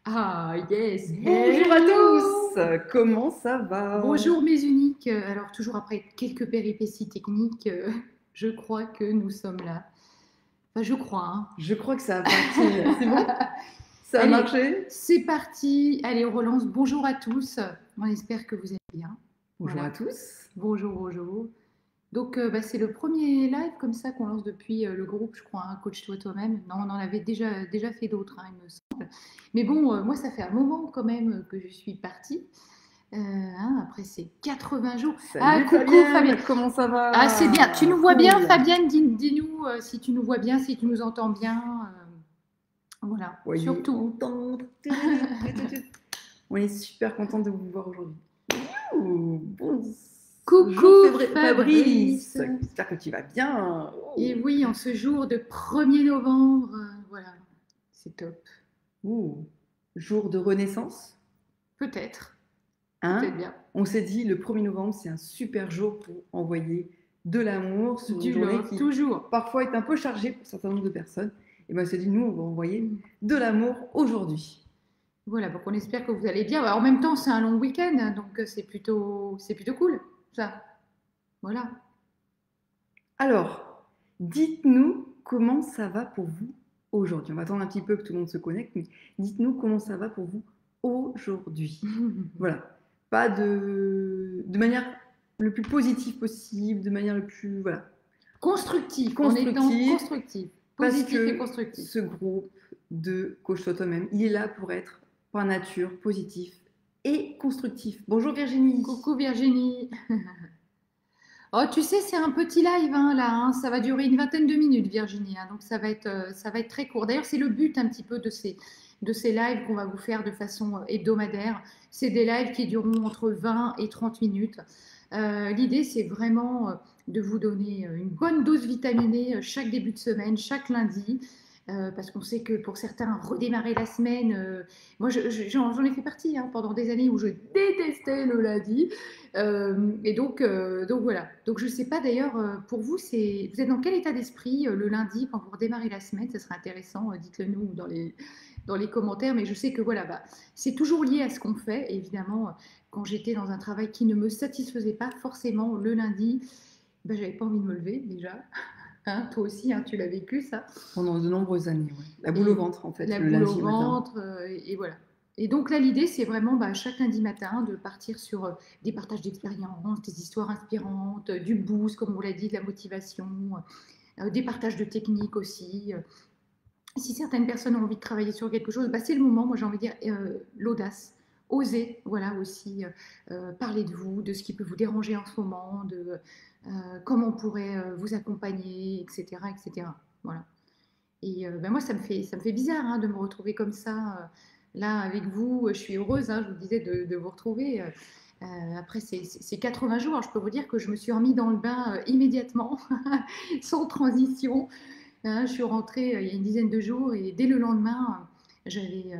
Ah, yes. Bonjour à Hello. tous, comment ça va? Bonjour mes uniques. Alors, toujours après quelques péripéties techniques, je crois que nous sommes là. Enfin, je crois, hein. Je crois que ça a parti. C'est bon? Ça a Allez, marché? c'est parti. Allez, on relance. Bonjour à tous. On espère que vous allez bien. Bonjour à Voilà. tous. Bonjour, bonjour. Donc, c'est le premier live comme ça qu'on lance depuis le groupe, je crois, hein, Coach-toi toi-même. Non, on en avait déjà fait d'autres, hein, il me semble. Mais bon, moi, ça fait un moment quand même que je suis partie. Après ces 80 jours. Ah, Salut coucou Fabienne. Fabienne, comment ça Ah, c'est bien. Tu nous va? vois bien, Cool. Fabienne? Dis-nous si tu nous vois bien, si tu nous entends bien. Voilà, Voyez, surtout. entendre. On est super content de vous voir aujourd'hui. Bonjour Coucou Fabrice, Fabrice. j'espère que tu vas bien. Et oui, en ce jour de 1er novembre, voilà, c'est top. Jour de renaissance, Peut-être, hein? peut-être bien. On s'est dit le 1er novembre, c'est un super jour pour envoyer de l'amour sur une Du journée love, qui toujours. parfois est un peu chargée pour un certain nombre de personnes. Et bien, on s'est dit, nous, on va envoyer de l'amour aujourd'hui. Voilà, donc on espère que vous allez bien. En même temps, c'est un long week-end, hein, donc c'est plutôt cool, ça. Voilà. Alors, dites-nous comment ça va pour vous aujourd'hui. On va attendre un petit peu que tout le monde se connecte, mais dites-nous comment ça va pour vous aujourd'hui. Voilà. Pas de manière le plus positive possible, de manière le plus... Voilà. Constructif, en étant Constructive. constructif. Parce Positif et que constructif. ce groupe de Coach-toi toi-même, il est là pour être par nature positif et constructif. Bonjour Virginie. Coucou Virginie. Oh, tu sais, c'est un petit live hein, là, hein. Ça va durer une vingtaine de minutes, Virginie, hein, donc ça va être très court. D'ailleurs, c'est le but un petit peu de ces lives qu'on va vous faire de façon hebdomadaire. C'est des lives qui dureront entre 20 et 30 minutes. L'idée, c'est vraiment de vous donner une bonne dose vitaminée chaque début de semaine, chaque lundi. Parce qu'on sait que pour certains, redémarrer la semaine, moi j'en ai fait partie hein, pendant des années où je détestais le lundi. Donc voilà. Donc je ne sais pas d'ailleurs, pour vous, vous êtes dans quel état d'esprit le lundi quand vous redémarrez la semaine? Ce serait intéressant, dites-le nous dans les commentaires. Mais je sais que voilà, c'est toujours lié à ce qu'on fait. Et évidemment, quand j'étais dans un travail qui ne me satisfaisait pas forcément le lundi, j'avais pas envie de me lever déjà. Hein, toi aussi, hein, tu l'as vécu ça. Pendant de nombreuses années, ouais. La boule au ventre en fait, La le boule au lundi matin. ventre, et voilà. Et donc là, l'idée, c'est vraiment chaque lundi matin de partir sur des partages d'expériences, des histoires inspirantes, du boost, comme on l'a dit, de la motivation, des partages de techniques aussi. Si certaines personnes ont envie de travailler sur quelque chose, c'est le moment, moi j'ai envie de dire, l'audace. Oser, voilà aussi, parler de vous, de ce qui peut vous déranger en ce moment, de comment on pourrait vous accompagner, etc. etc. Voilà. Et moi, ça me fait bizarre hein, de me retrouver comme ça, là, avec vous. Je suis heureuse, hein, je vous disais, de vous retrouver. Après ces 80 jours, alors, je peux vous dire que je me suis remis dans le bain immédiatement, sans transition. Hein, je suis rentrée il y a une dizaine de jours et dès le lendemain, j'avais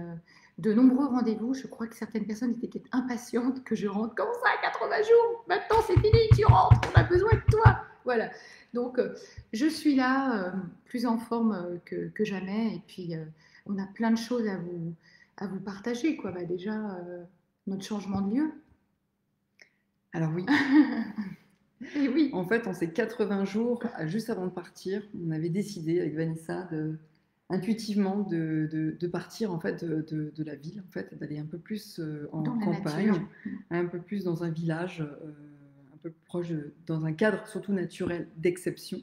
de nombreux rendez-vous. Je crois que certaines personnes étaient peut-être impatientes que je rentre. Comment ça, 80 jours? Maintenant, c'est fini, tu rentres, on a besoin de toi. Voilà. Donc, je suis là, plus en forme que jamais. Et puis, on a plein de choses à vous partager. Quoi. Déjà, notre changement de lieu. Alors oui. Et oui. En fait, en ces 80 jours, juste avant de partir, on avait décidé avec Vanessa intuitivement de partir en fait de la ville, en fait, d'aller un peu plus en Dans la campagne, nature. un peu plus dans un village, un peu proche, dans un cadre surtout naturel d'exception.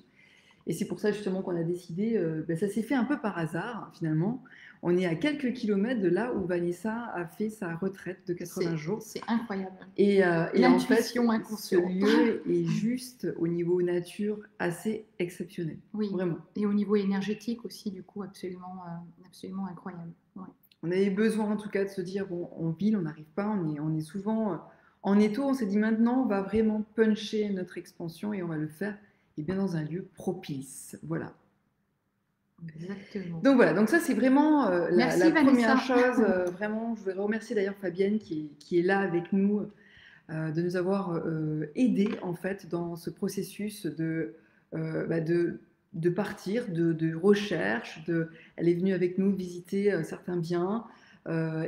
Et c'est pour ça justement qu'on a décidé, ça s'est fait un peu par hasard finalement. On est à quelques kilomètres de là où Vanessa a fait sa retraite de 80 jours. C'est incroyable. Et en fait, L'intuition ce inconsciente. lieu est juste au niveau nature assez exceptionnel. Oui, vraiment. Et au niveau énergétique aussi, du coup, absolument, absolument incroyable. Ouais. On avait besoin en tout cas de se dire, bon, en ville, on n'arrive pas, on est souvent en étau, on s'est dit maintenant, on va vraiment puncher notre expansion et on va le faire bien dans un lieu propice. Voilà. Exactement. Donc voilà, donc ça c'est vraiment la première Vanessa. chose. Vraiment, je voudrais remercier d'ailleurs Fabienne qui est là avec nous, de nous avoir aidés en fait dans ce processus de de partir, de recherche. Elle est venue avec nous visiter certains biens.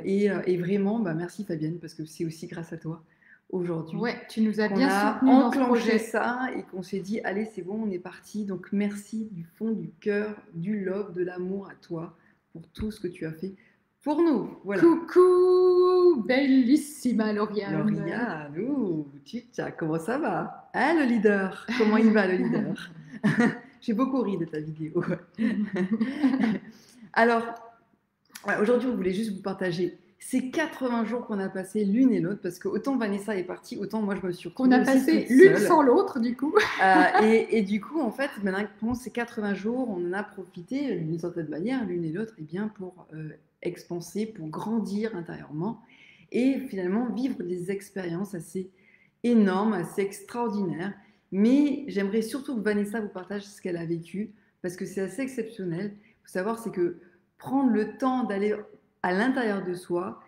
Et vraiment, bah, merci Fabienne, parce que c'est aussi grâce à toi aujourd'hui Ouais, tu nous as qu'on bien a soutenus dans ce enclenché projet. ça et qu'on s'est dit, allez, c'est bon, on est parti. Donc merci du fond du cœur, du love, de l'amour à toi pour tout ce que tu as fait pour nous. Voilà. Coucou, bellissima Lauriane. Lauriane, Chicha, comment ça va? Hein, le leader? Comment il va, le leader? J'ai beaucoup ri de ta vidéo. Alors, aujourd'hui, on voulait juste vous partager ces 80 jours qu'on a passés l'une et l'autre, parce que autant Vanessa est partie, autant moi je me suis Qu'on retrouvée a aussi passé toute l'une seule. sans l'autre, du coup. Et du coup, en fait, maintenant, pendant ces 80 jours, on en a profité d'une certaine manière, l'une et l'autre, et bien pour expanser, pour grandir intérieurement et finalement vivre des expériences assez énormes, assez extraordinaires. Mais j'aimerais surtout que Vanessa vous partage ce qu'elle a vécu, parce que c'est assez exceptionnel. Il faut savoir, c'est que prendre le temps d'aller à l'intérieur de soi,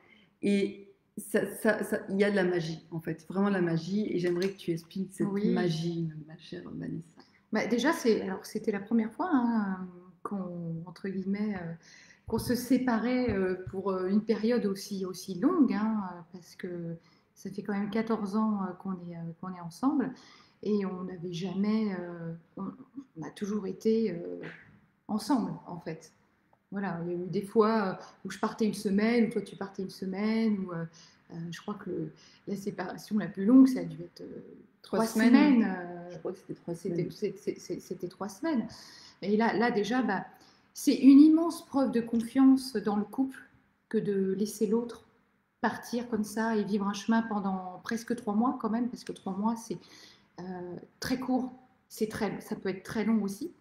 et il y a de la magie, en fait, vraiment de la magie, et j'aimerais que tu expliques cette Oui. magie, ma chère Vanessa. Bah, déjà, c'était la première fois hein, entre guillemets, qu'on se séparait pour une période aussi longue, hein, parce que ça fait quand même 14 ans qu'on est ensemble et on n'avait jamais, on a toujours été ensemble en fait. Voilà, il y a eu des fois où je partais une semaine, ou toi tu partais une semaine, ou je crois que la séparation la plus longue, ça a dû être 3 semaines. Je crois que c'était 3 semaines. C'était 3 semaines. Et là déjà, bah, c'est une immense preuve de confiance dans le couple que de laisser l'autre partir comme ça et vivre un chemin pendant presque 3 mois quand même, parce que 3 mois, c'est très court. Ça peut être très long aussi.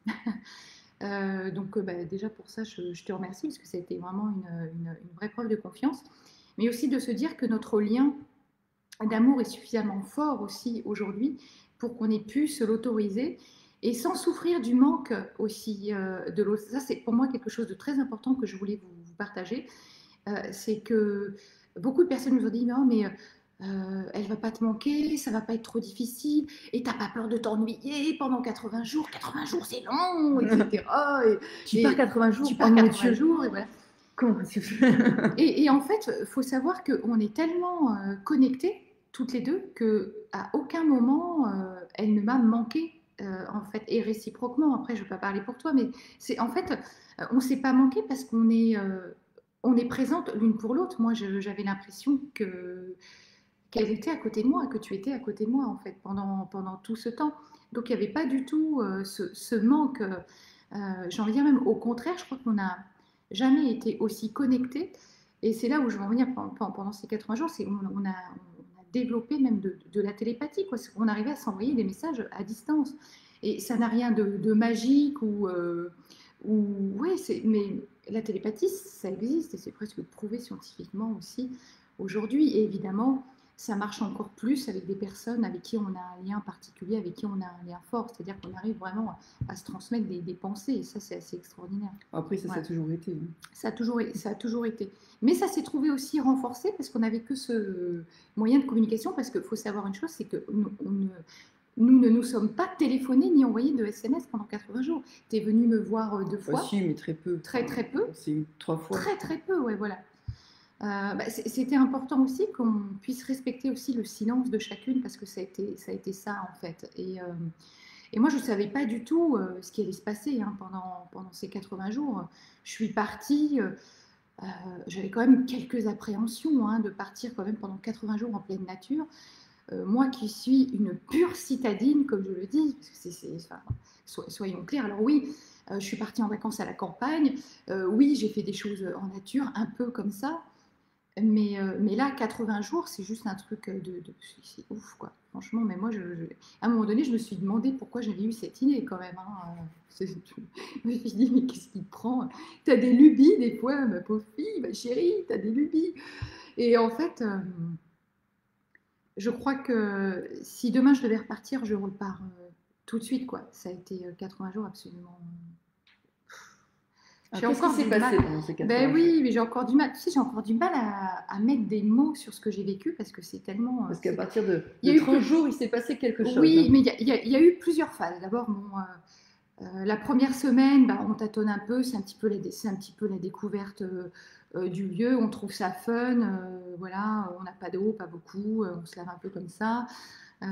Donc bah, déjà pour ça, je te remercie parce que ça a été vraiment une vraie preuve de confiance. Mais aussi de se dire que notre lien d'amour est suffisamment fort aussi aujourd'hui pour qu'on ait pu se l'autoriser et sans souffrir du manque aussi de l'autre. Ça, c'est pour moi quelque chose de très important que je voulais vous partager. C'est que beaucoup de personnes nous ont dit non, mais elle va pas te manquer, ça va pas être trop difficile, et t'as pas peur de t'ennuyer pendant 80 jours. 80 jours, c'est long, etc. Tu pars 80 jours, tu pars 80 jours, et voilà. Comment tu fais? Et en fait, il faut savoir qu'on est tellement connectés, toutes les deux, qu'à aucun moment, elle ne m'a manqué, en fait, et réciproquement. Après, je ne vais pas parler pour toi, mais c'est en fait, on ne s'est pas manqué parce on est présente l'une pour l'autre. Moi, j'avais l'impression qu'elle était à côté de moi, que tu étais à côté de moi, en fait, pendant tout ce temps. Donc, il n'y avait pas du tout ce manque. J'ai envie de dire même au contraire, je crois qu'on n'a jamais été aussi connectés. Et c'est là où je veux en venir pendant ces 80 jours, c'est on a développé même de la télépathie, quoi. On arrivait à s'envoyer des messages à distance. Et ça n'a rien de magique ouais, mais la télépathie, ça existe et c'est presque prouvé scientifiquement aussi aujourd'hui. Et évidemment, ça marche encore plus avec des personnes avec qui on a un lien particulier, avec qui on a un lien fort. C'est-à-dire qu'on arrive vraiment à se transmettre des pensées. Et ça, c'est assez extraordinaire. Après, ça a toujours été. Hein. Ça a toujours été. Mais ça s'est trouvé aussi renforcé parce qu'on n'avait que ce moyen de communication. Parce qu'il faut savoir une chose, c'est que nous ne nous sommes pas téléphonés ni envoyés de SMS pendant 80 jours. Tu es venu me voir 2 fois. Si, mais très peu. Très peu. C'est eu 3 fois. Très peu, ouais, voilà. C'était important aussi qu'on puisse respecter aussi le silence de chacune parce que ça a été ça en fait. Et moi je ne savais pas du tout ce qui allait se passer hein, pendant ces 80 jours. Je suis partie, j'avais quand même quelques appréhensions hein, de partir quand même pendant 80 jours en pleine nature. Moi qui suis une pure citadine, comme je le dis, parce que soyons clairs, alors oui, je suis partie en vacances à la campagne, oui, j'ai fait des choses en nature, un peu comme ça, mais là, 80 jours, c'est juste un truc c'est ouf, quoi. Franchement, mais moi, à un moment donné, je me suis demandé pourquoi j'avais eu cette idée, quand même. Hein. Je me suis dit, mais qu'est-ce qui te prend? T'as des lubies, des fois, ma pauvre fille, ma chérie, t'as des lubies. Et en fait, je crois que si demain je devais repartir, je repars tout de suite, quoi. Ça a été 80 jours absolument. J'ai encore du mal. Pendant ces 80 jours. Oui, mais j'ai encore du mal. Tu sais, j'ai encore du mal à mettre des mots sur ce que j'ai vécu parce que c'est tellement. Parce qu'à partir de 30 jours, il s'est passé quelque chose. Oui, hein. Mais il y a eu plusieurs phases. D'abord, La première semaine, bah, on tâtonne un peu, c'est un petit peu la découverte du lieu, on trouve ça fun, voilà, on n'a pas d'eau, pas beaucoup, on se lave un peu comme ça. Euh,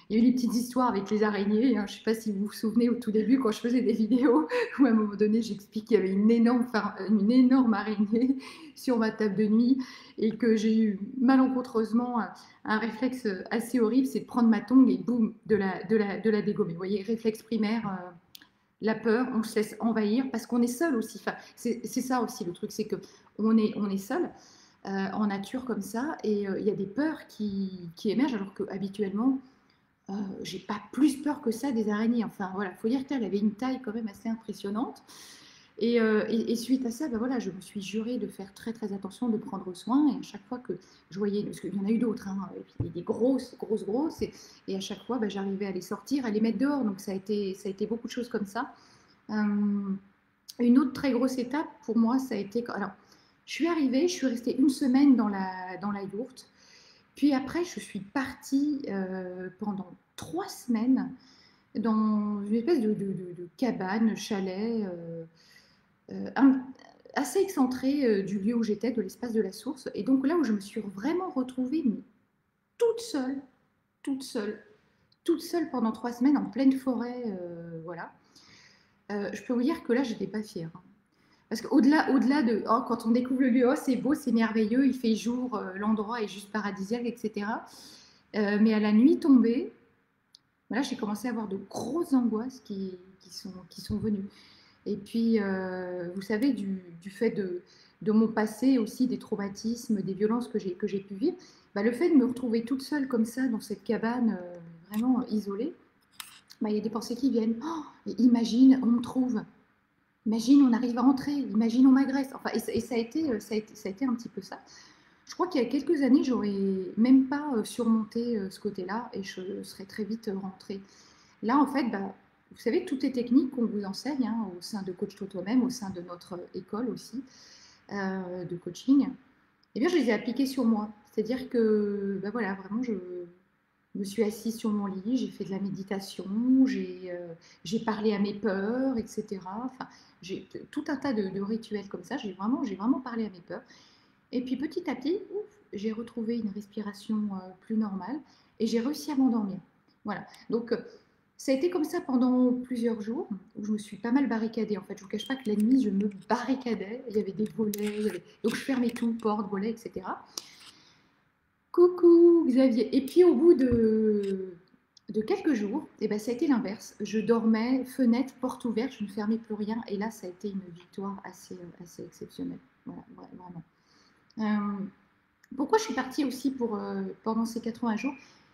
il y a eu des petites histoires avec les araignées, hein. Je ne sais pas si vous vous souvenez au tout début quand je faisais des vidéos où à un moment donné j'explique qu'il y avait une énorme araignée sur ma table de nuit et que j'ai eu malencontreusement un réflexe assez horrible, c'est de prendre ma tongue et boum, de la dégommer. Vous voyez, réflexe primaire, la peur, on se laisse envahir parce qu'on est seul aussi. Enfin, c'est ça aussi le truc, c'est que on est seul en nature comme ça et il y a des peurs qui émergent alors que habituellement j'ai pas plus peur que ça des araignées. Enfin voilà, faut dire qu'elle avait une taille quand même assez impressionnante. Et suite à ça, ben voilà, je me suis jurée de faire très très attention, de prendre soin. Et à chaque fois que je voyais, parce qu'il y en a eu d'autres, hein, et puis des grosses, grosses, grosses, et à chaque fois, ben, j'arrivais à les sortir, à les mettre dehors. Donc ça a été beaucoup de choses comme ça. Une autre très grosse étape pour moi, ça a été. Alors, je suis arrivée, je suis restée une semaine dans la yourte. Puis après, je suis partie pendant 3 semaines dans une espèce de cabane, chalet, un- assez excentré du lieu où j'étais, de l'espace de la source. Et donc là où je me suis vraiment retrouvée mais toute seule, toute seule, toute seule pendant 3 semaines en pleine forêt, voilà. Je peux vous dire que là, je n'étais pas fière, hein. Parce qu'au-delà de oh, quand on découvre le lieu, oh, c'est beau, c'est merveilleux, il fait jour, l'endroit est juste paradisiaque, etc. Mais à la nuit tombée, voilà, j'ai commencé à avoir de grosses angoisses qui sont venues. Et puis, vous savez, du fait de mon passé aussi, des traumatismes, des violences que j'ai pu vivre, bah, le fait de me retrouver toute seule comme ça dans cette cabane vraiment isolée, bah, il y a des pensées qui viennent. Oh, imagine, on me trouve. Imagine, on arrive à rentrer. Imagine, on m'agresse. Enfin, et ça a été un petit peu ça. Je crois qu'il y a quelques années, j'aurais même pas surmonté ce côté-là et je serais très vite rentrée. Là, en fait, bah, vous savez, toutes les techniques qu'on vous enseigne hein, au sein de Coach Toi-même, au sein de notre école aussi de coaching, eh bien, je les ai appliquées sur moi. C'est-à-dire que, bah, voilà, vraiment, je me suis assise sur mon lit, j'ai fait de la méditation, j'ai parlé à mes peurs, etc. Enfin, j'ai tout un tas de rituels comme ça. J'ai vraiment parlé à mes peurs. Et puis petit à petit, ouf, j'ai retrouvé une respiration plus normale et j'ai réussi à m'endormir. Voilà. Donc ça a été comme ça pendant plusieurs jours où je me suis pas mal barricadée. En fait, je vous cache pas que la nuit, je me barricadais. Il y avait des volets, donc je fermais tout, portes, volets, etc. Coucou Xavier. Et puis au bout de quelques jours, eh ben, ça a été l'inverse. Je dormais, fenêtre, porte ouverte, je ne fermais plus rien. Et là, ça a été une victoire assez exceptionnelle. Voilà, vraiment. Euh, Pourquoi je suis partie aussi pendant ces 80 jours?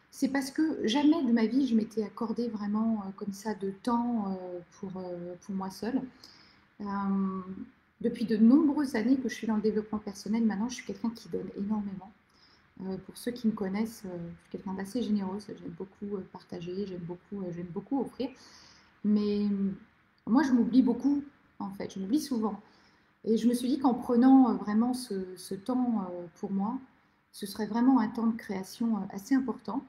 C'est parce que jamais de ma vie je m'étais accordé vraiment comme ça de temps pour moi seule. Euh, Depuis de nombreuses années que je suis dans le développement personnel, maintenant je suis quelqu'un qui donne énormément. Pour ceux qui me connaissent, je suis quelqu'un d'assez généreuse. J'aime beaucoup partager, j'aime beaucoup offrir. Mais moi, je m'oublie beaucoup, en fait. Je m'oublie souvent. Et je me suis dit qu'en prenant vraiment ce temps pour moi, ce serait vraiment un temps de création assez important.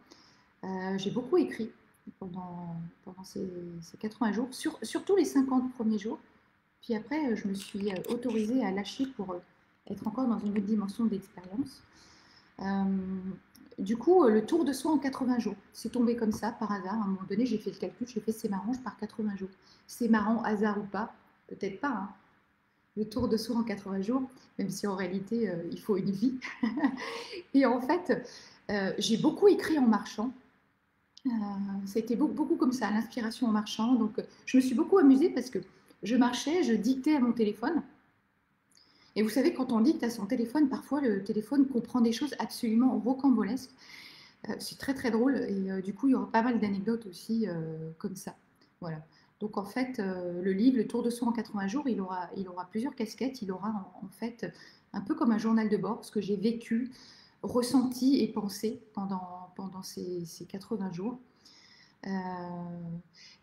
J'ai beaucoup écrit pendant ces 80 jours, surtout les 50 premiers jours. Puis après, je me suis autorisée à lâcher pour être encore dans une autre dimension d'expérience. Euh, du coup, le tour de soi en 80 jours, c'est tombé comme ça, par hasard. À un moment donné, j'ai fait le calcul, j'ai fait c'est marrant, je pars 80 jours. C'est marrant, hasard ou pas? Peut-être pas, hein. Le tour de soi en 80 jours, même si en réalité, il faut une vie. Et en fait, j'ai beaucoup écrit en marchant. Ça a été beaucoup comme ça, l'inspiration en marchant. Donc, je me suis beaucoup amusée parce que je marchais, je dictais à mon téléphone. Et vous savez, quand on dicte à son téléphone, parfois le téléphone comprend des choses absolument rocambolesques. C'est très très drôle et du coup il y aura pas mal d'anecdotes aussi comme ça. Voilà. Donc en fait le livre Le Tour de soi en 80 jours, il aura plusieurs casquettes. Il aura en fait un peu comme un journal de bord, ce que j'ai vécu, ressenti et pensé pendant ces 80 jours. Euh,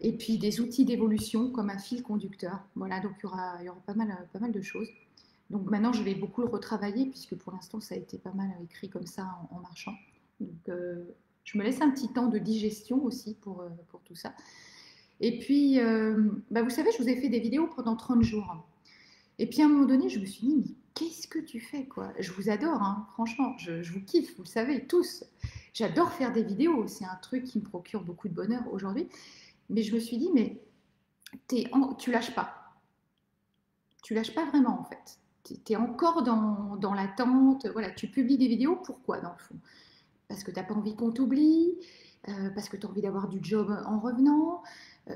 et puis des outils d'évolution comme un fil conducteur. Voilà, donc il y aura pas mal de choses. Donc maintenant, je vais beaucoup le retravailler puisque pour l'instant, ça a été pas mal écrit comme ça en marchant. Donc je me laisse un petit temps de digestion aussi pour tout ça. Et puis, bah, vous savez, je vous ai fait des vidéos pendant 30 jours. Et puis à un moment donné, je me suis dit, mais qu'est-ce que tu fais, quoi? Je vous adore, hein, franchement, je vous kiffe, vous le savez tous. J'adore faire des vidéos, c'est un truc qui me procure beaucoup de bonheur aujourd'hui. Mais je me suis dit, mais tu lâches pas. Tu lâches pas vraiment, en fait. Tu es encore dans l'attente. Voilà, tu publies des vidéos, pourquoi, dans le fond? Parce que tu n'as pas envie qu'on t'oublie, parce que tu as envie d'avoir du job en revenant,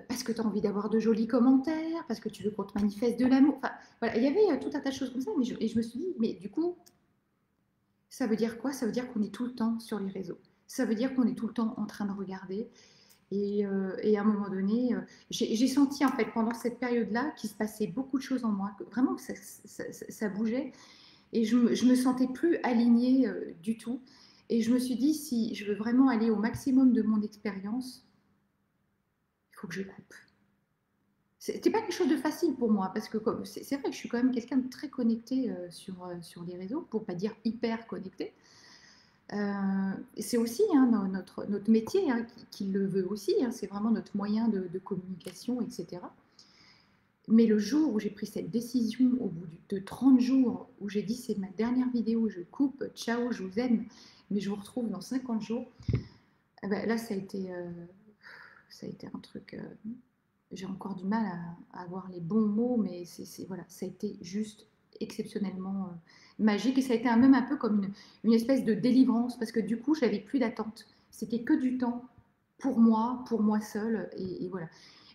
parce que tu as envie d'avoir de jolis commentaires, parce que tu veux qu'on te manifeste de l'amour. Enfin, voilà, il y avait tout un tas de choses comme ça, et je me suis dit, mais du coup, ça veut dire quoi? Ça veut dire qu'on est tout le temps sur les réseaux. Ça veut dire qu'on est tout le temps en train de regarder. Et à un moment donné, j'ai senti en fait pendant cette période-là qu'il se passait beaucoup de choses en moi, que vraiment que ça bougeait. Et je me sentais plus alignée du tout. Et je me suis dit, si je veux vraiment aller au maximum de mon expérience, il faut que je coupe. C'était pas quelque chose de facile pour moi, parce que c'est vrai que je suis quand même quelqu'un de très connecté sur les réseaux, pour pas dire hyper connecté. C'est aussi hein, notre métier hein, qui le veut aussi, hein, c'est vraiment notre moyen de communication, etc. Mais le jour où j'ai pris cette décision, au bout de 30 jours, où j'ai dit c'est ma dernière vidéo, je coupe, ciao, je vous aime, mais je vous retrouve dans 50 jours, eh ben, là ça a été un truc, j'ai encore du mal à avoir les bons mots, mais voilà, ça a été juste exceptionnellement magique, et ça a été même un peu comme une espèce de délivrance, parce que du coup, j'avais plus d'attente. C'était que du temps pour moi seule, et voilà.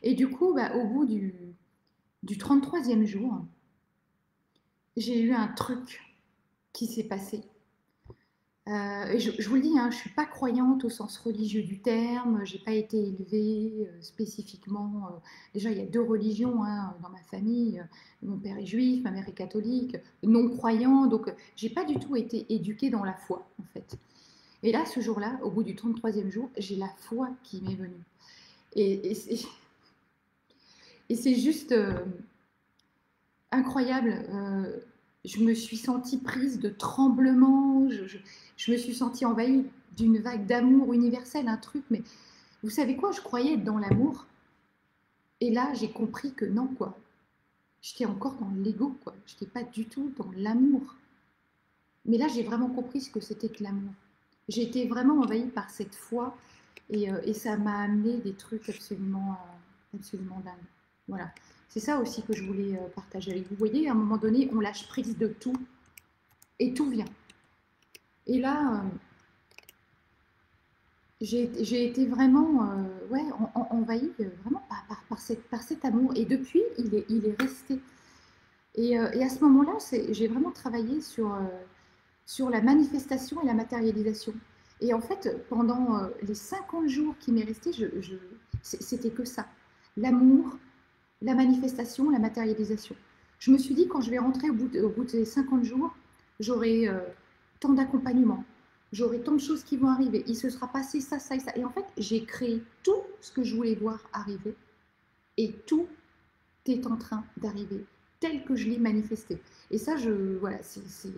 Et du coup, bah, au bout du 33e jour, j'ai eu un truc qui s'est passé. Et je vous le dis, hein, je ne suis pas croyante au sens religieux du terme, je n'ai pas été élevée spécifiquement. Déjà, il y a deux religions hein, dans ma famille. Mon père est juif, ma mère est catholique, non croyant, donc je n'ai pas du tout été éduquée dans la foi, en fait. Et là, ce jour-là, au bout du 33e jour, j'ai la foi qui m'est venue. Et c'est juste incroyable. Je me suis sentie prise de tremblements, je me suis sentie envahie d'une vague d'amour universel, un truc, mais vous savez quoi, je croyais être dans l'amour, et là j'ai compris que non, quoi. J'étais encore dans l'ego, quoi. Je n'étais pas du tout dans l'amour. Mais là j'ai vraiment compris ce que c'était que l'amour. J'ai été vraiment envahie par cette foi, et ça m'a amené des trucs absolument dingues. Voilà. C'est ça aussi que je voulais partager avec vous. Vous voyez, à un moment donné, on lâche prise de tout, et tout vient. Et là, j'ai été vraiment ouais, envahie vraiment par cet amour. Et depuis, il est resté. Et à ce moment-là, j'ai vraiment travaillé sur la manifestation et la matérialisation. Et en fait, pendant les 50 jours qui m'est resté, c'était que ça. L'amour, la manifestation, la matérialisation. Je me suis dit, quand je vais rentrer au bout des 50 jours, j'aurai tant d'accompagnement, j'aurai tant de choses qui vont arriver, il se sera passé ça, ça et ça. Et en fait, j'ai créé tout ce que je voulais voir arriver, et tout est en train d'arriver tel que je l'ai manifesté. Et ça, voilà, c'est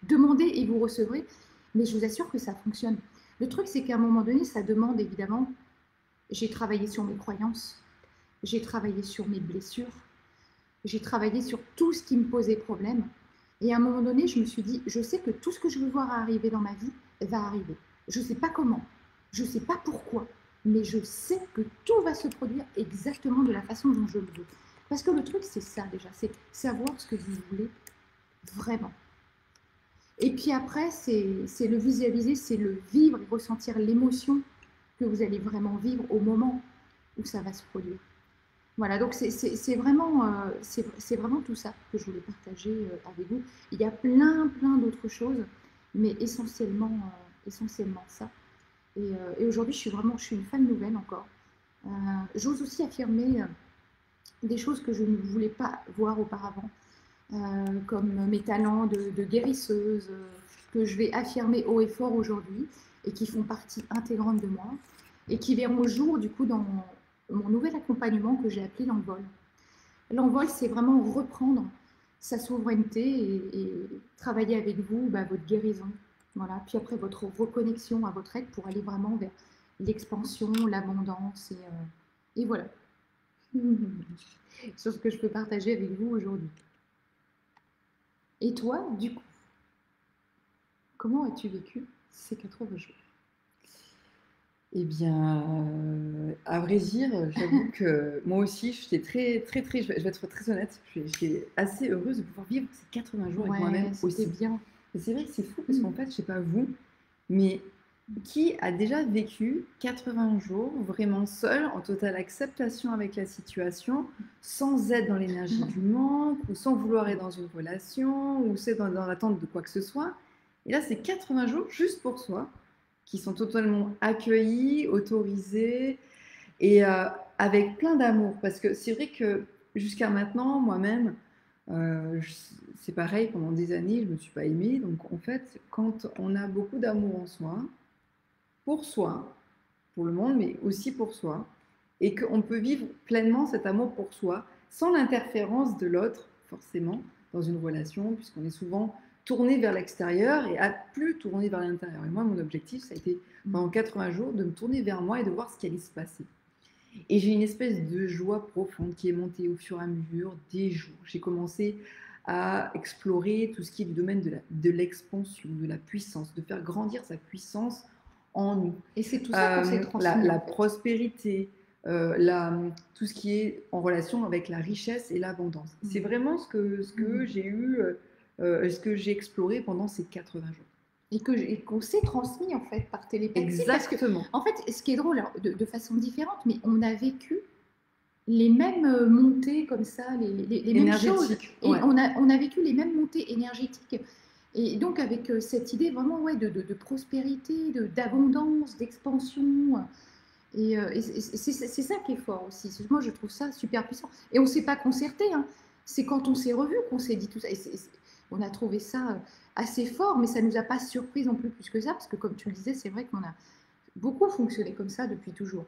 demandez et vous recevrez, mais je vous assure que ça fonctionne. Le truc, c'est qu'à un moment donné, ça demande évidemment, j'ai travaillé sur mes croyances, j'ai travaillé sur mes blessures, j'ai travaillé sur tout ce qui me posait problème. Et à un moment donné, je me suis dit, je sais que tout ce que je veux voir arriver dans ma vie va arriver. Je ne sais pas comment, je ne sais pas pourquoi, mais je sais que tout va se produire exactement de la façon dont je le veux. Parce que le truc, c'est ça déjà, c'est savoir ce que vous voulez vraiment. Et puis après, c'est le visualiser, c'est le vivre et ressentir l'émotion que vous allez vraiment vivre au moment où ça va se produire. Voilà, donc c'est vraiment tout ça que je voulais partager avec vous. Il y a plein d'autres choses, mais essentiellement ça. Et aujourd'hui, je suis une femme nouvelle encore. J'ose aussi affirmer des choses que je ne voulais pas voir auparavant, comme mes talents de guérisseuse, que je vais affirmer haut et fort aujourd'hui, et qui font partie intégrante de moi, et qui verront le jour du coup dans mon nouvel accompagnement que j'ai appelé l'envol. L'envol, c'est vraiment reprendre sa souveraineté, et travailler avec vous votre guérison. Voilà. Puis après, votre reconnexion à votre être pour aller vraiment vers l'expansion, l'abondance. Et voilà. sur ce que je peux partager avec vous aujourd'hui. Et toi, du coup, comment as-tu vécu ces 80 jours? Eh bien, à vrai dire, j'avoue que moi aussi, j'étais très, je vais être très honnête, j'étais assez heureuse de pouvoir vivre ces 80 jours avec moi-même Ouais, c'était aussi. bien. Et c'est vrai que c'est fou parce qu'en Mm. fait, je sais pas vous, mais qui a déjà vécu 80 jours vraiment seul, en totale acceptation avec la situation, sans être dans l'énergie du manque, ou sans vouloir être dans une relation, ou c'est dans l'attente de quoi que ce soit. Et là, c'est 80 jours juste pour soi, qui sont totalement accueillis, autorisés, et avec plein d'amour. Parce que c'est vrai que jusqu'à maintenant, moi-même, c'est pareil, pendant des années, je ne me suis pas aimée. Donc en fait, quand on a beaucoup d'amour en soi, pour le monde, mais aussi pour soi, et qu'on peut vivre pleinement cet amour pour soi, sans l'interférence de l'autre, forcément, dans une relation, puisqu'on est souvent tourné vers l'extérieur et à plus tourné vers l'intérieur. Et moi, mon objectif, ça a été, pendant 80 jours, de me tourner vers moi et de voir ce qui allait se passer. Et j'ai une espèce de joie profonde qui est montée au fur et à mesure des jours. J'ai commencé à explorer tout ce qui est du domaine de l'expansion, de la puissance, de faire grandir sa puissance en nous. Et c'est tout ça qu'on s'est transmis, La en fait. prospérité, tout ce qui est en relation avec la richesse et l'abondance. C'est vraiment ce que j'ai eu, ce que j'ai exploré pendant ces 80 jours. Et qu'on s'est transmis, en fait, par télépathie. Parce que, Exactement. en fait, ce qui est drôle, alors, de façon différente, mais on a vécu les mêmes montées comme ça, les mêmes choses. Énergétique, Et ouais. on a vécu les mêmes montées énergétiques. Et donc, avec cette idée vraiment, ouais, de prospérité, d'abondance, d'expansion. Et c'est ça qui est fort aussi. Moi, je trouve ça super puissant. Et on ne s'est pas concerté, hein. C'est quand on s'est revus qu'on s'est dit tout ça. On a trouvé ça assez fort, mais ça ne nous a pas surpris non plus que ça, parce que comme tu le disais, c'est vrai qu'on a beaucoup fonctionné comme ça depuis toujours.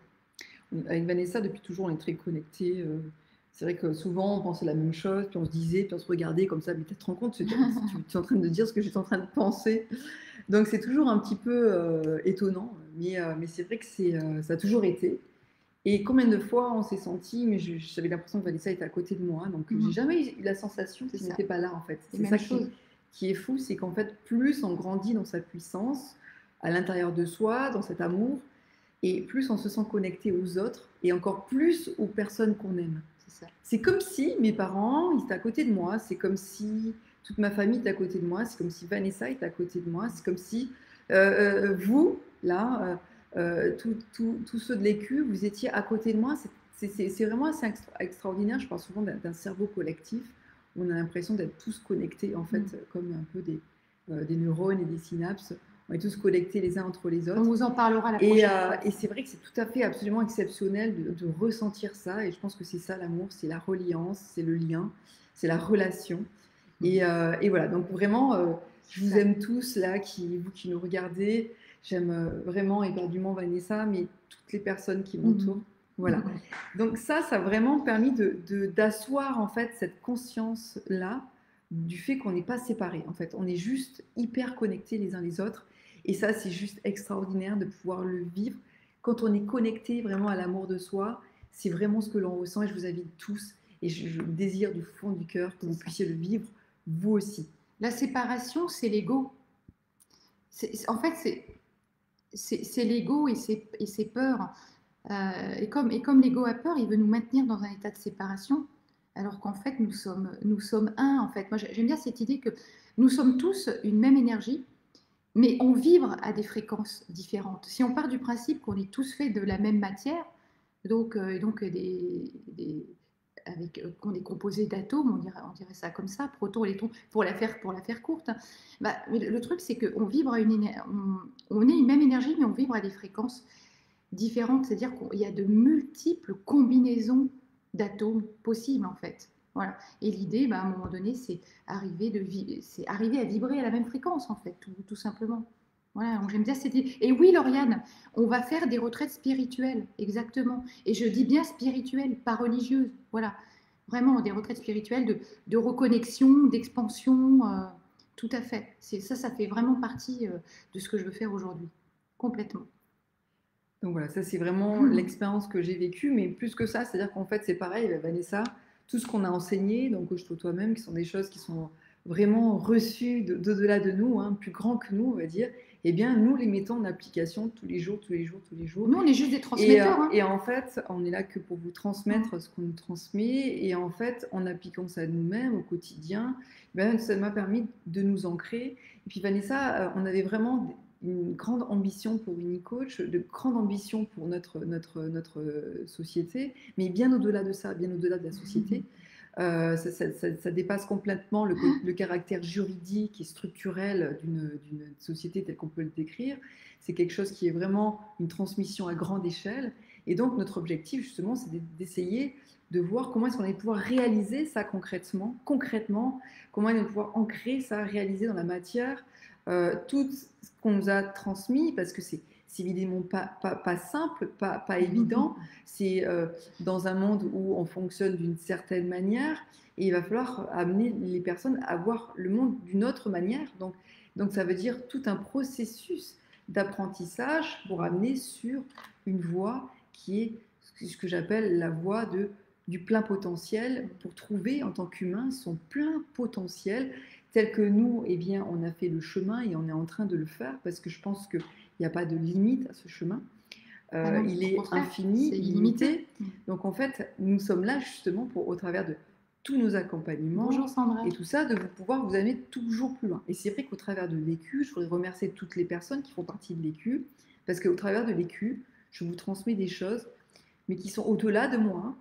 Avec Vanessa, depuis toujours, on est très connectés. C'est vrai que souvent, on pensait la même chose, puis on se disait, puis on se regardait comme ça, mais tu te rends compte, tu es en train de dire ce que j'étais en train de penser. Donc c'est toujours un petit peu étonnant, mais c'est vrai que ça a toujours été. Et combien de fois on s'est senti, mais j'avais l'impression que Vanessa était à côté de moi, donc j'ai jamais eu la sensation qu'il n'était pas là en fait. C'est ça qui est fou, c'est qu'en fait, plus on grandit dans sa puissance, à l'intérieur de soi, dans cet amour, et plus on se sent connecté aux autres, et encore plus aux personnes qu'on aime. C'est comme si mes parents, ils étaient à côté de moi, c'est comme si toute ma famille était à côté de moi, c'est comme si Vanessa était à côté de moi, c'est comme si vous, là, tous ceux de l'Écu, vous étiez à côté de moi. C'est vraiment assez extraordinaire. Je parle souvent d'un cerveau collectif où on a l'impression d'être tous connectés, en fait, comme un peu des neurones et des synapses. On est tous connectés les uns entre les autres. On vous en parlera la prochaine fois. Et c'est vrai que c'est tout à fait absolument exceptionnel de ressentir ça. Et je pense que c'est ça l'amour, c'est la reliance, c'est le lien, c'est la relation. Et voilà, donc vraiment, je vous aime tous là, vous qui nous regardez. J'aime vraiment éperdument Vanessa, mais toutes les personnes qui m'entourent. Voilà. Donc ça a vraiment permis d'asseoir en fait cette conscience-là du fait qu'on n'est pas séparés. En fait, on est juste hyper connectés les uns les autres. Et ça, c'est juste extraordinaire de pouvoir le vivre. Quand on est connecté vraiment à l'amour de soi, c'est vraiment ce que l'on ressent. Et je vous invite tous, et je désire du fond du cœur que vous puissiez le vivre, vous aussi. La séparation, c'est l'ego. En fait, c'est l'ego et ses peurs. Et comme l'ego a peur, il veut nous maintenir dans un état de séparation, alors qu'en fait, nous sommes un. En fait, moi, j'aime bien cette idée que nous sommes tous une même énergie, mais on vibre à des fréquences différentes. Si on part du principe qu'on est tous faits de la même matière, donc qu'on est composé d'atomes, on dirait ça comme ça, protons, électrons, pour la faire courte. Bah, mais le truc, c'est qu'on vibre on est une même énergie, mais on vibre à des fréquences différentes, c'est-à-dire qu'il y a de multiples combinaisons d'atomes possibles en fait. Voilà. Et l'idée, bah, à un moment donné, c'est arriver à vibrer à la même fréquence en fait, tout simplement. Voilà, j'aime bien cette idée. Et oui, Lauriane, on va faire des retraites spirituelles, exactement. Et je dis bien spirituelles, pas religieuses. Voilà, vraiment des retraites spirituelles de reconnexion, d'expansion, tout à fait. Ça fait vraiment partie de ce que je veux faire aujourd'hui, complètement. Donc voilà, ça c'est vraiment Mhm. l'expérience que j'ai vécue, mais plus que ça, c'est-à-dire qu'en fait c'est pareil, Vanessa, tout ce qu'on a enseigné, donc coach toi-même, qui sont des choses qui sont vraiment reçues d'au-delà de nous, hein, plus grand que nous, on va dire, eh bien nous les mettons en application tous les jours, tous les jours, tous les jours. Nous, on est juste des Et, transmetteurs, hein. et en fait, on est là que pour vous Mhm. transmettre ce qu'on nous transmet, et en fait, en appliquant ça à nous-mêmes au quotidien, ben, ça m'a permis de nous ancrer. Et puis Vanessa, on avait vraiment une grande ambition pour Unicoach, de grandes ambitions pour notre société, mais bien au-delà de ça, bien au-delà de la société. Ça dépasse complètement le caractère juridique et structurel d'une société telle qu'on peut le décrire. C'est quelque chose qui est vraiment une transmission à grande échelle. Et donc, notre objectif, justement, c'est d'essayer de voir comment est-ce qu'on allait pouvoir réaliser ça concrètement, comment on allait pouvoir ancrer ça, réaliser dans la matière tout ce qu'on nous a transmis, parce que c'est évidemment pas simple, pas évident. C'est dans un monde où on fonctionne d'une certaine manière, et il va falloir amener les personnes à voir le monde d'une autre manière. Donc ça veut dire tout un processus d'apprentissage pour amener sur une voie qui est ce que j'appelle la voie du plein potentiel, pour trouver en tant qu'humain son plein potentiel tel que nous, eh bien, on a fait le chemin et on est en train de le faire, parce que je pense qu'il n'y a pas de limite à ce chemin. Ah non, Il au est contraire, infini, c'est illimité. illimité. Donc en fait, nous sommes là justement pour, au travers de tous nos Bonjour accompagnements Sandra. et tout ça, de vous pouvoir vous amener toujours plus loin. Et c'est vrai qu'au travers de l'EQ, je voudrais remercier toutes les personnes qui font partie de l'EQ, parce qu'au travers de l'EQ, je vous transmets des choses, mais qui sont au-delà de moi.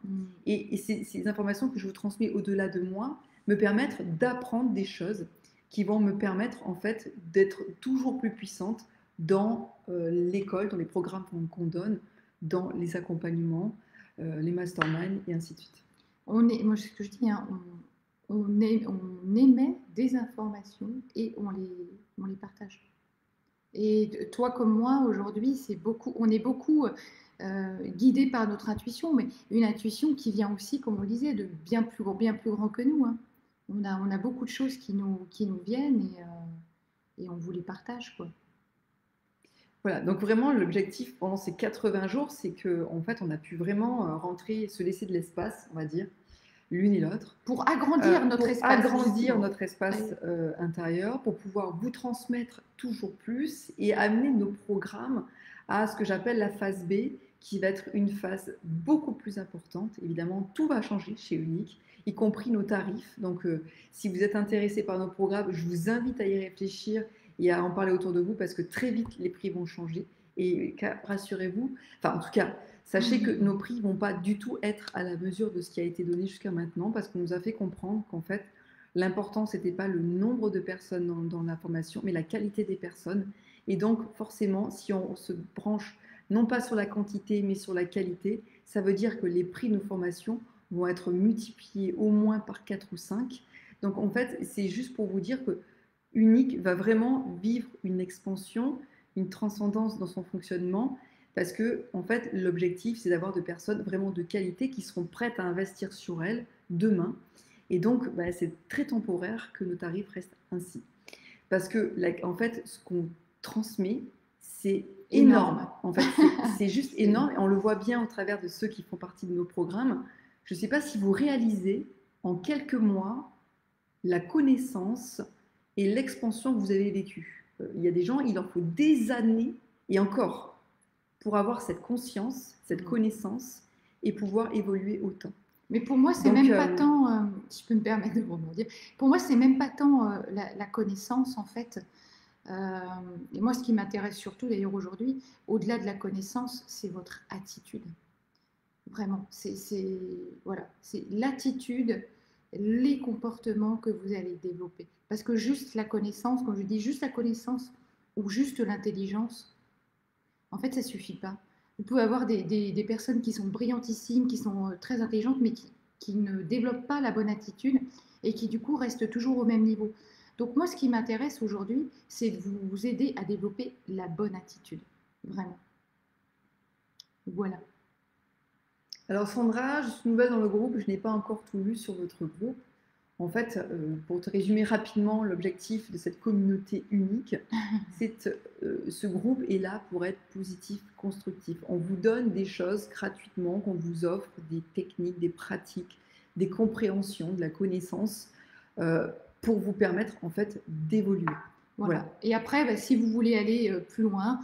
Et ces informations que je vous transmets au-delà de moi me permettent d'apprendre des choses qui vont me permettre en fait d'être toujours plus puissante dans l'école, dans les programmes qu'on donne, dans les accompagnements, les masterminds et ainsi de suite. Moi, ce que je dis, hein, on émet des informations et on les partage. Et toi comme moi, aujourd'hui, on est beaucoup guidé par notre intuition, mais une intuition qui vient aussi, comme on le disait, de bien plus grand que nous, hein. On a beaucoup de choses qui nous viennent et on vous les partage, quoi. Voilà, donc vraiment l'objectif pendant ces 80 jours, c'est que en fait on a pu vraiment rentrer, se laisser de l'espace, on va dire, l'une et l'autre, Pour agrandir notre pour espace, agrandir justement. notre espace Ouais. intérieur, pour pouvoir vous transmettre toujours plus et amener nos programmes à ce que j'appelle la phase B, qui va être une phase beaucoup plus importante. Évidemment, tout va changer chez Unique, y compris nos tarifs. Donc, si vous êtes intéressé par nos programmes, je vous invite à y réfléchir et à en parler autour de vous, parce que très vite, les prix vont changer. Et rassurez-vous, enfin en tout cas, sachez que nos prix ne vont pas du tout être à la mesure de ce qui a été donné jusqu'à maintenant, parce qu'on nous a fait comprendre qu'en fait, l'important, ce n'était pas le nombre de personnes dans la formation, mais la qualité des personnes. Et donc, forcément, si on se branche non pas sur la quantité, mais sur la qualité, ça veut dire que les prix de nos formations vont être multipliés au moins par 4 ou 5. Donc, en fait, c'est juste pour vous dire que Unique va vraiment vivre une expansion, une transcendance dans son fonctionnement, parce que en fait, l'objectif, c'est d'avoir de personnes vraiment de qualité qui seront prêtes à investir sur elles demain. Et donc, bah, c'est très temporaire que nos tarifs restent ainsi. Parce que, en fait, ce qu'on transmet, c'est Énorme. énorme. En fait, c'est juste énorme. Et on le voit bien au travers de ceux qui font partie de nos programmes. Je ne sais pas si vous réalisez en quelques mois la connaissance et l'expansion que vous avez vécue. Il y a des gens, il leur faut des années et encore pour avoir cette conscience, cette connaissance et pouvoir évoluer autant. Mais pour moi, c'est Donc, même pas tant, si je peux me permettre de rebondir, pour moi, c'est même pas tant la connaissance, en fait. Et moi, ce qui m'intéresse surtout, d'ailleurs, aujourd'hui, au-delà de la connaissance, c'est votre attitude. Vraiment, voilà, c'est l'attitude, les comportements que vous allez développer. Parce que juste la connaissance, comme je dis, juste la connaissance ou juste l'intelligence, en fait, ça ne suffit pas. Vous pouvez avoir des personnes qui sont brillantissimes, qui sont très intelligentes, mais qui ne développent pas la bonne attitude et qui, du coup, restent toujours au même niveau. Donc, moi, ce qui m'intéresse aujourd'hui, c'est de vous aider à développer la bonne attitude. Vraiment. Voilà. alors Sandra, je suis nouvelle dans le groupe, je n'ai pas encore tout lu sur votre groupe. En fait, pour te résumer rapidement, l'objectif de cette communauté unique, c'est ce groupe est là pour être positif, constructif. On vous donne des choses gratuitement, qu'on vous offre des techniques, des pratiques, des compréhensions, de la connaissance, euh, pour vous permettre en fait d'évoluer. Voilà. Voilà. Et après, bah, si vous voulez aller plus loin,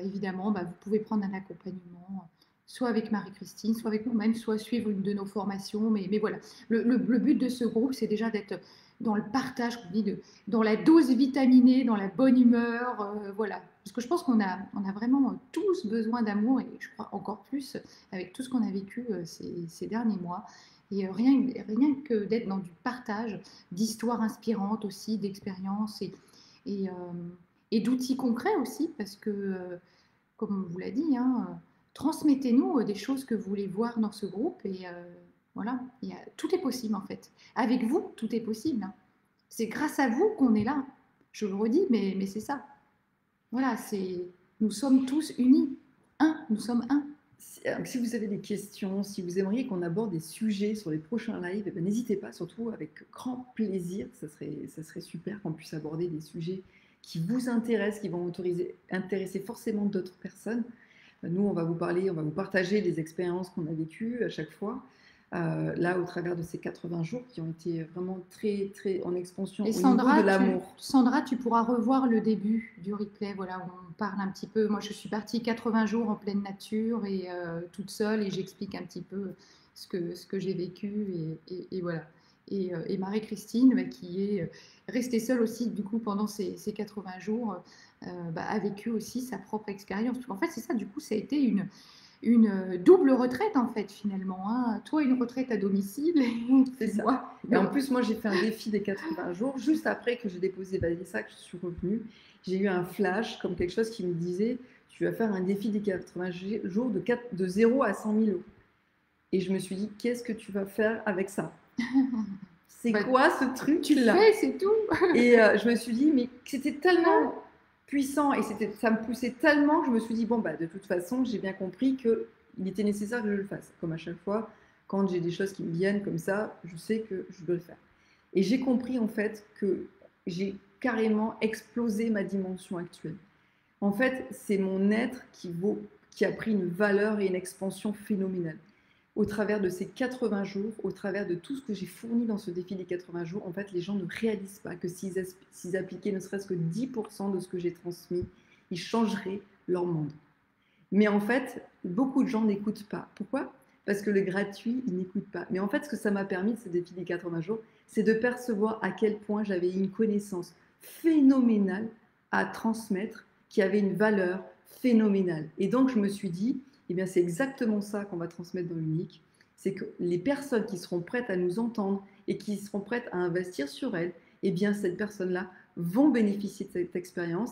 évidemment, bah, vous pouvez prendre un accompagnement, soit avec Marie-Christine, soit avec nous-mêmes, soit suivre une de nos formations. Mais voilà, le but de ce groupe, c'est déjà d'être dans le partage, dans la dose vitaminée, dans la bonne humeur. Voilà. Parce que je pense on a vraiment tous besoin d'amour, et je crois encore plus avec tout ce qu'on a vécu ces derniers mois. Et rien que d'être dans du partage, d'histoires inspirantes aussi, d'expériences et, euh, et d'outils concrets aussi, parce que, comme on vous l'a dit, hein, transmettez-nous des choses que vous voulez voir dans ce groupe, et voilà, tout est possible en fait. Avec vous, tout est possible, hein. C'est grâce à vous qu'on est là. Je le redis, mais c'est ça. Voilà, nous sommes tous unis. Un, nous sommes un. Si vous avez des questions, si vous aimeriez qu'on aborde des sujets sur les prochains lives, eh ben, n'hésitez pas, surtout avec grand plaisir. Ça serait super qu'on puisse aborder des sujets qui vous intéressent, qui vont intéresser forcément d'autres personnes. Nous, on va vous parler, on va vous partager des expériences qu'on a vécues à chaque fois. Là, au travers de ces 80 jours qui ont été vraiment très, très en expansion Et au niveau de l'amour. Sandra, tu pourras revoir le début du replay, voilà, où on parle un petit peu. Moi, je suis partie 80 jours en pleine nature et toute seule, et j'explique un petit peu ce que j'ai vécu, et voilà. Et Marie-Christine, bah, qui est restée seule aussi du coup pendant ces 80 jours, bah, a vécu aussi sa propre expérience. En fait, c'est ça, du coup, ça a été une double retraite en fait finalement, hein. Toi, une retraite à domicile, C'est ça. moi, Et en plus, moi, j'ai fait un défi des 80 jours. Juste après que j'ai déposé Vanessa, que je suis revenue, j'ai eu un flash, comme quelque chose qui me disait, tu vas faire un défi des 80 jours de 0 à 100 000 euros. Et je me suis dit, qu'est-ce que tu vas faire avec ça? C'est bah, quoi ce tu truc-là? fais, c'est tout. Et je me suis dit, mais c'était tellement puissant et ça me poussait tellement que je me suis dit, bon, bah, de toute façon, j'ai bien compris qu'il était nécessaire que je le fasse. Comme à chaque fois, quand j'ai des choses qui me viennent comme ça, je sais que je dois le faire. Et j'ai compris en fait que j'ai carrément explosé ma dimension actuelle. En fait, c'est mon être qui a pris une valeur et une expansion phénoménale. Au travers de ces 80 jours, au travers de tout ce que j'ai fourni dans ce défi des 80 jours, en fait, les gens ne réalisent pas que s'ils appliquaient ne serait-ce que 10% de ce que j'ai transmis, ils changeraient leur monde. Mais en fait, beaucoup de gens n'écoutent pas. Pourquoi? Parce que le gratuit, ils n'écoutent pas. Mais en fait, ce que ça m'a permis de ce défi des 80 jours, c'est de percevoir à quel point j'avais une connaissance phénoménale à transmettre, qui avait une valeur phénoménale. Et donc, je me suis dit, eh bien, c'est exactement ça qu'on va transmettre dans l'Unique. C'est que les personnes qui seront prêtes à nous entendre et qui seront prêtes à investir sur elles, eh bien, ces personnes-là vont bénéficier de cette expérience,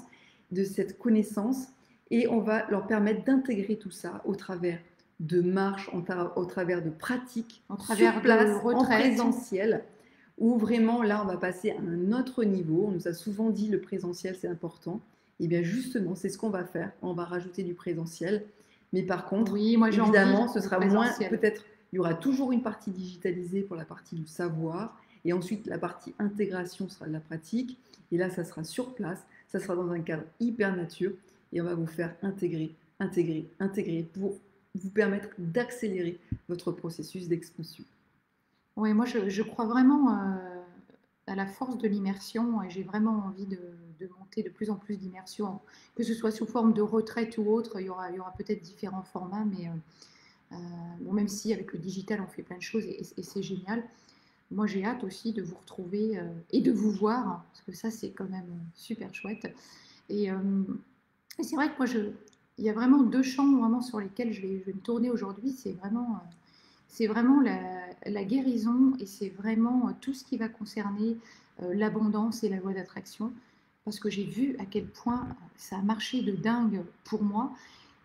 de cette connaissance, et on va leur permettre d'intégrer tout ça au travers de marches, au travers de pratiques, En travers sur place, de en retraite. présentiel, où vraiment là on va passer à un autre niveau. On nous a souvent dit le présentiel c'est important. Et bien justement c'est ce qu'on va faire. On va rajouter du présentiel. Mais par contre, Oui, moi j'ai évidemment, envie ce de sera moins, présentiel. peut-être, il y aura toujours une partie digitalisée pour la partie du savoir. Et ensuite, la partie intégration sera de la pratique. Et là, ça sera sur place. Ça sera dans un cadre hyper nature. Et on va vous faire intégrer, intégrer, intégrer pour vous permettre d'accélérer votre processus d'expansion. Oui, moi je crois vraiment à la force de l'immersion, et j'ai vraiment envie de monter de plus en plus d'immersion, que ce soit sous forme de retraite ou autre. Il y aura peut-être différents formats, mais bon, même si avec le digital on fait plein de choses, et c'est génial. Moi j'ai hâte aussi de vous retrouver et de vous voir, hein, parce que ça c'est quand même super chouette. Et, et c'est vrai que il y a vraiment deux champs vraiment sur lesquels je vais me tourner aujourd'hui. C'est vraiment la guérison, et c'est vraiment tout ce qui va concerner l'abondance et la loi d'attraction, parce que j'ai vu à quel point ça a marché de dingue pour moi.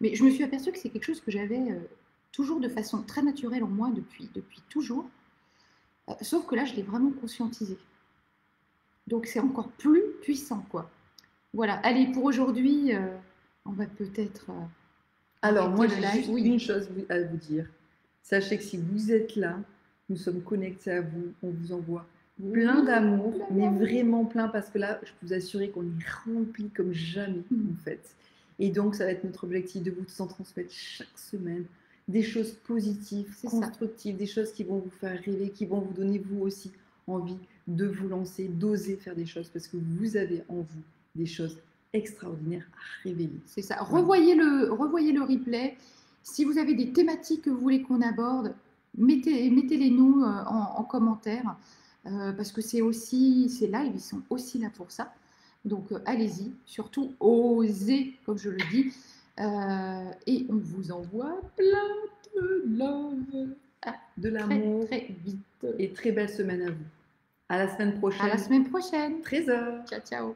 Mais je me suis aperçue que c'est quelque chose que j'avais toujours de façon très naturelle en moi depuis toujours. Sauf que là, je l'ai vraiment conscientisé. Donc c'est encore plus puissant, quoi. Voilà. Allez, pour aujourd'hui, on va peut-être Alors, moi, arrêter le j'ai live. juste Oui. une chose à vous dire. Sachez que si vous êtes là, nous sommes connectés à vous, on vous envoie plein Oui, d'amour, plein mais d'amour. vraiment plein, parce que là, je peux vous assurer qu'on est rempli comme jamais, Mm. en fait. Et donc, ça va être notre objectif de vous en transmettre chaque semaine des choses positives, C'est ça. constructives, des choses qui vont vous faire rêver, qui vont vous donner vous aussi envie de vous lancer, d'oser faire des choses, parce que vous avez en vous des choses extraordinaires à révéler. C'est ça. Voilà. Revoyez le replay. Si vous avez des thématiques que vous voulez qu'on aborde, mettez-les nous en commentaire. Parce que ces lives, ils sont aussi là pour ça. Donc allez-y, surtout osez, comme je le dis. Et on vous envoie plein de love. À De très l'amour très vite. et très belle semaine à vous. À la semaine À la prochaine. semaine prochaine. Trésor. Ciao, ciao.